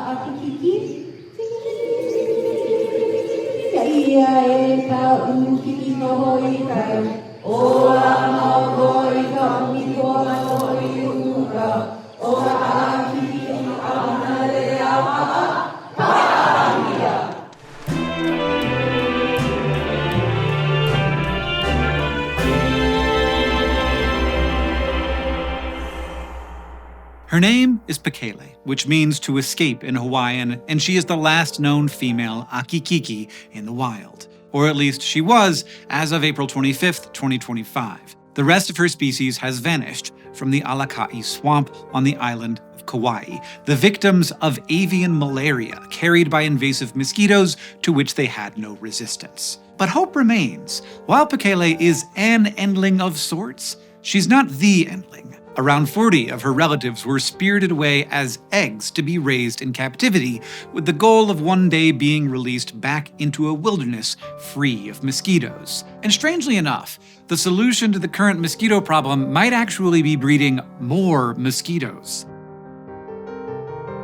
akikiki. Ia e Kaua'i no hoi kai. O a maoi ka miko hoi uka. O a aki amanare awa. Her name is Pakele, which means to escape in Hawaiian, and she is the last known female Aki Kiki in the wild. Or at least she was, as of April 25th, 2025. The rest of her species has vanished from the Alakai swamp on the island of Kaua'i, the victims of avian malaria carried by invasive mosquitoes to which they had no resistance. But hope remains. While Pakele is an endling of sorts, she's not the endling. Around 40 of her relatives were spirited away as eggs to be raised in captivity, with the goal of one day being released back into a wilderness free of mosquitoes. And strangely enough, the solution to the current mosquito problem might actually be breeding more mosquitoes.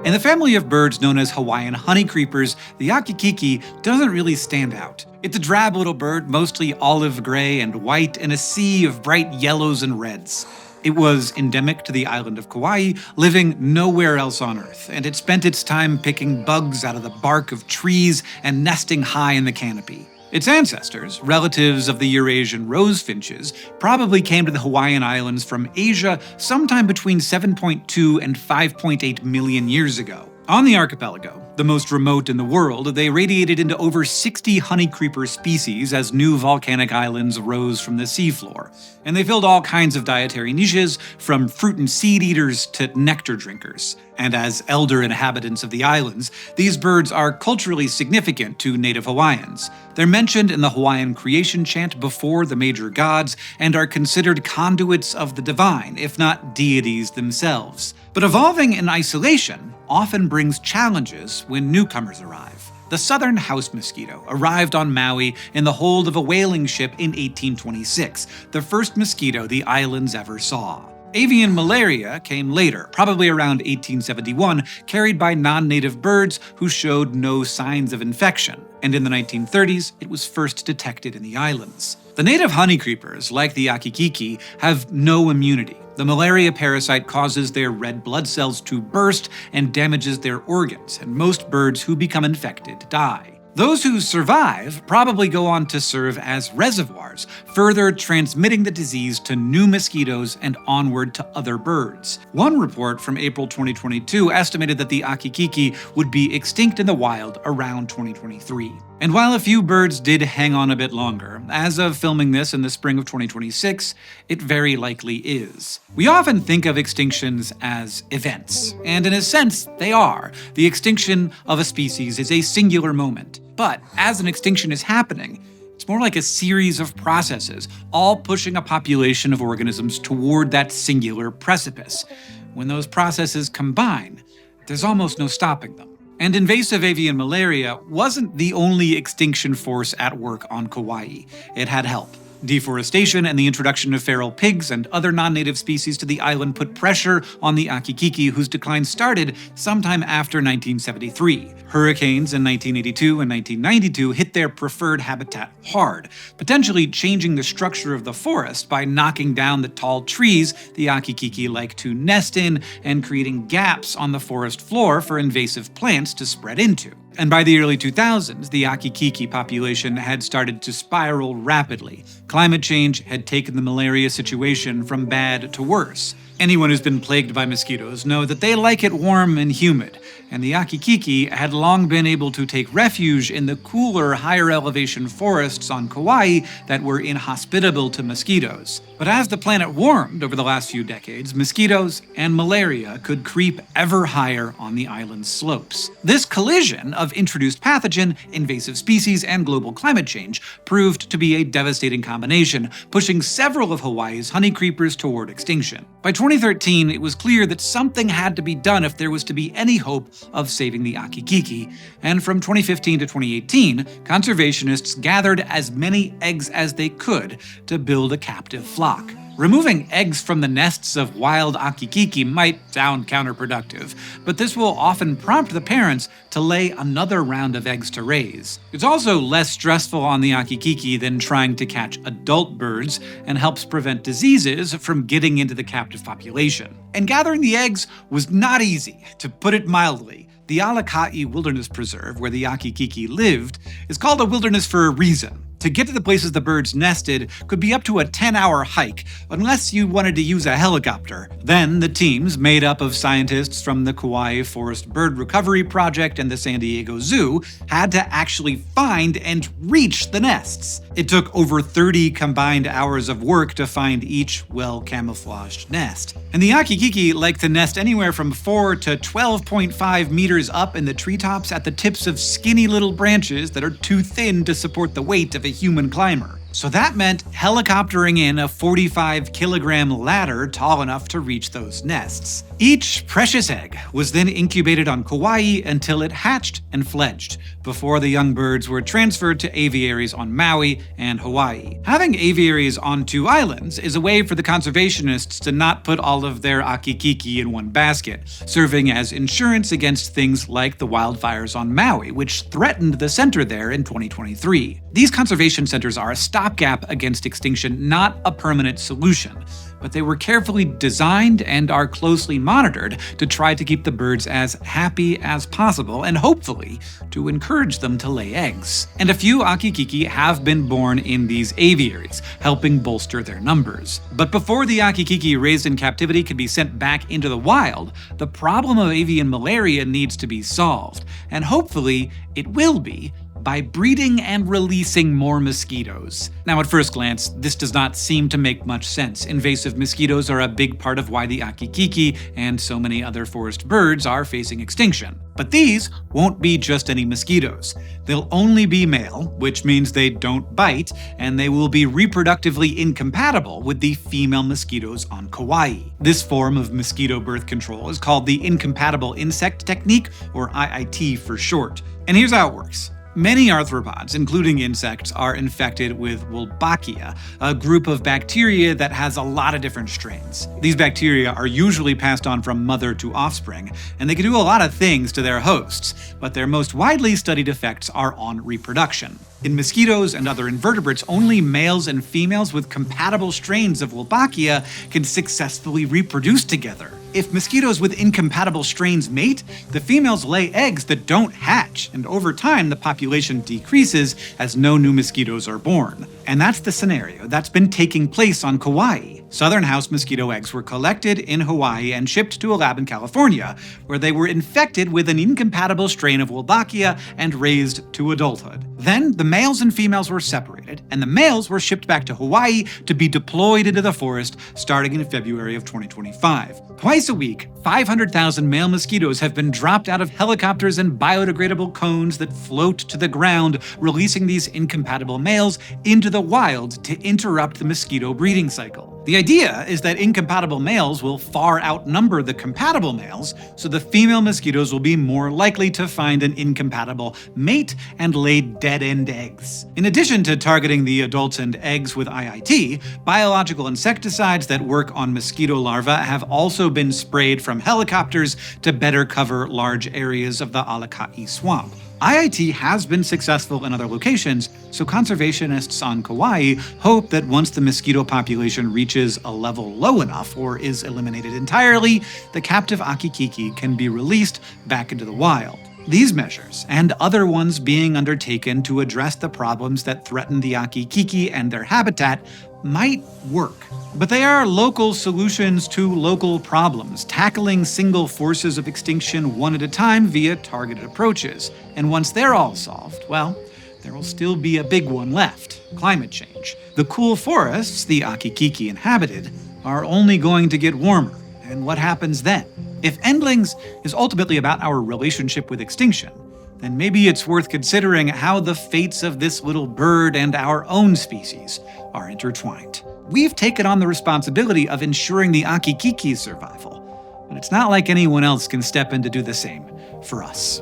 In the family of birds known as Hawaiian honeycreepers, the Aki Kiki doesn't really stand out. It's a drab little bird, mostly olive gray and white, in a sea of bright yellows and reds. It was endemic to the island of Kaua'i, living nowhere else on Earth, and it spent its time picking bugs out of the bark of trees and nesting high in the canopy. Its ancestors, relatives of the Eurasian rosefinches, probably came to the Hawaiian Islands from Asia sometime between 7.2 and 5.8 million years ago. On the archipelago, the most remote in the world, they radiated into over 60 honeycreeper species as new volcanic islands rose from the seafloor. And they filled all kinds of dietary niches, from fruit and seed eaters to nectar drinkers. And as elder inhabitants of the islands, these birds are culturally significant to native Hawaiians. They're mentioned in the Hawaiian creation chant before the major gods and are considered conduits of the divine, if not deities themselves. But evolving in isolation often brings challenges when newcomers arrive. The southern house mosquito arrived on Maui in the hold of a whaling ship in 1826, the first mosquito the islands ever saw. Avian malaria came later, probably around 1871, carried by non-native birds who showed no signs of infection, and in the 1930s it was first detected in the islands. The native honeycreepers, like the Aki Kiki, have no immunity. The malaria parasite causes their red blood cells to burst and damages their organs, and most birds who become infected die. Those who survive probably go on to serve as reservoirs, further transmitting the disease to new mosquitoes and onward to other birds. One report from April 2022 estimated that the Aki Kiki would be extinct in the wild around 2023. And while a few birds did hang on a bit longer, as of filming this in the spring of 2026, it very likely is. We often think of extinctions as events, and in a sense, they are. The extinction of a species is a singular moment. But as an extinction is happening, it's more like a series of processes, all pushing a population of organisms toward that singular precipice. When those processes combine, there's almost no stopping them. And invasive avian malaria wasn't the only extinction force at work on Kaua'i. It had help. Deforestation and the introduction of feral pigs and other non-native species to the island put pressure on the Aki Kiki, whose decline started sometime after 1973. Hurricanes in 1982 and 1992 hit their preferred habitat hard, potentially changing the structure of the forest by knocking down the tall trees the Aki Kiki like to nest in and creating gaps on the forest floor for invasive plants to spread into. And by the early 2000s, the Aki Kiki population had started to spiral rapidly. Climate change had taken the malaria situation from bad to worse. Anyone who's been plagued by mosquitoes knows that they like it warm and humid, and the Aki Kiki had long been able to take refuge in the cooler, higher elevation forests on Kaua'i that were inhospitable to mosquitoes. But as the planet warmed over the last few decades, mosquitoes and malaria could creep ever higher on the island's slopes. This collision of introduced pathogen, invasive species, and global climate change proved to be a devastating combination, pushing several of Hawaii's honeycreepers toward extinction. By 2013, it was clear that something had to be done if there was to be any hope of saving the Aki Kiki, and from 2015 to 2018, conservationists gathered as many eggs as they could to build a captive flock. Removing eggs from the nests of wild Aki Kiki might sound counterproductive, but this will often prompt the parents to lay another round of eggs to raise. It's also less stressful on the Aki Kiki than trying to catch adult birds and helps prevent diseases from getting into the captive population. And gathering the eggs was not easy, to put it mildly. The Kaua'i Wilderness Preserve, where the Aki Kiki lived, is called a wilderness for a reason. To get to the places the birds nested could be up to a 10-hour hike, unless you wanted to use a helicopter. Then the teams, made up of scientists from the Kaua'i Forest Bird Recovery Project and the San Diego Zoo, had to actually find and reach the nests. It took over 30 combined hours of work to find each well-camouflaged nest. And the Aki Kiki like to nest anywhere from 4 to 12.5 meters up in the treetops at the tips of skinny little branches that are too thin to support the weight of a human climber. So that meant helicoptering in a 45-kilogram ladder tall enough to reach those nests. Each precious egg was then incubated on Kauai until it hatched and fledged, before the young birds were transferred to aviaries on Maui and Hawaii. Having aviaries on 2 islands is a way for the conservationists to not put all of their Aki Kiki in one basket, serving as insurance against things like the wildfires on Maui, which threatened the center there in 2023. These conservation centers are a stopgap against extinction, not a permanent solution. But they were carefully designed and are closely monitored to try to keep the birds as happy as possible and hopefully to encourage them to lay eggs. And a few Aki Kiki have been born in these aviaries, helping bolster their numbers. But before the Aki Kiki raised in captivity can be sent back into the wild, the problem of avian malaria needs to be solved, and hopefully it will be, by breeding and releasing more mosquitoes. Now, at first glance, this does not seem to make much sense. Invasive mosquitoes are a big part of why the Aki Kiki and so many other forest birds are facing extinction. But these won't be just any mosquitoes. They'll only be male, which means they don't bite, and they will be reproductively incompatible with the female mosquitoes on Kauai. This form of mosquito birth control is called the incompatible insect technique, or IIT for short. And here's how it works. Many arthropods, including insects, are infected with Wolbachia, a group of bacteria that has a lot of different strains. These bacteria are usually passed on from mother to offspring, and they can do a lot of things to their hosts, but their most widely studied effects are on reproduction. In mosquitoes and other invertebrates, only males and females with compatible strains of Wolbachia can successfully reproduce together. If mosquitoes with incompatible strains mate, the females lay eggs that don't hatch, and over time the population decreases as no new mosquitoes are born. And that's the scenario that's been taking place on Kauai. Southern house mosquito eggs were collected in Hawaii and shipped to a lab in California, where they were infected with an incompatible strain of Wolbachia and raised to adulthood. Then the males and females were separated, and the males were shipped back to Hawaii to be deployed into the forest starting in February of 2025. Twice a week, 500,000 male mosquitoes have been dropped out of helicopters and biodegradable cones that float to the ground, releasing these incompatible males into the wild to interrupt the mosquito breeding cycle. The idea is that incompatible males will far outnumber the compatible males, so the female mosquitoes will be more likely to find an incompatible mate and lay dead-end eggs. In addition to targeting the adults and eggs with IIT, biological insecticides that work on mosquito larvae have also been sprayed from helicopters to better cover large areas of the Alakai swamp. IIT has been successful in other locations, so conservationists on Kauai hope that once the mosquito population reaches a level low enough or is eliminated entirely, the captive Aki Kiki can be released back into the wild. These measures, and other ones being undertaken to address the problems that threaten the Aki Kiki and their habitat, might work. But they are local solutions to local problems, tackling single forces of extinction one at a time via targeted approaches. And once they're all solved, well, there will still be a big one left: climate change. The cool forests the Aki Kiki inhabited are only going to get warmer. And what happens then? If Endlings is ultimately about our relationship with extinction, then maybe it's worth considering how the fates of this little bird and our own species are intertwined. We've taken on the responsibility of ensuring the Aki Kiki's survival, but it's not like anyone else can step in to do the same for us.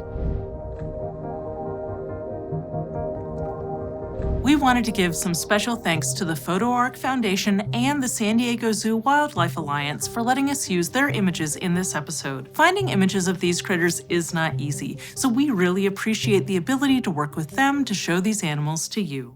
We wanted to give some special thanks to the PhotoArc Foundation and the San Diego Zoo Wildlife Alliance for letting us use their images in this episode. Finding images of these critters is not easy, so we really appreciate the ability to work with them to show these animals to you.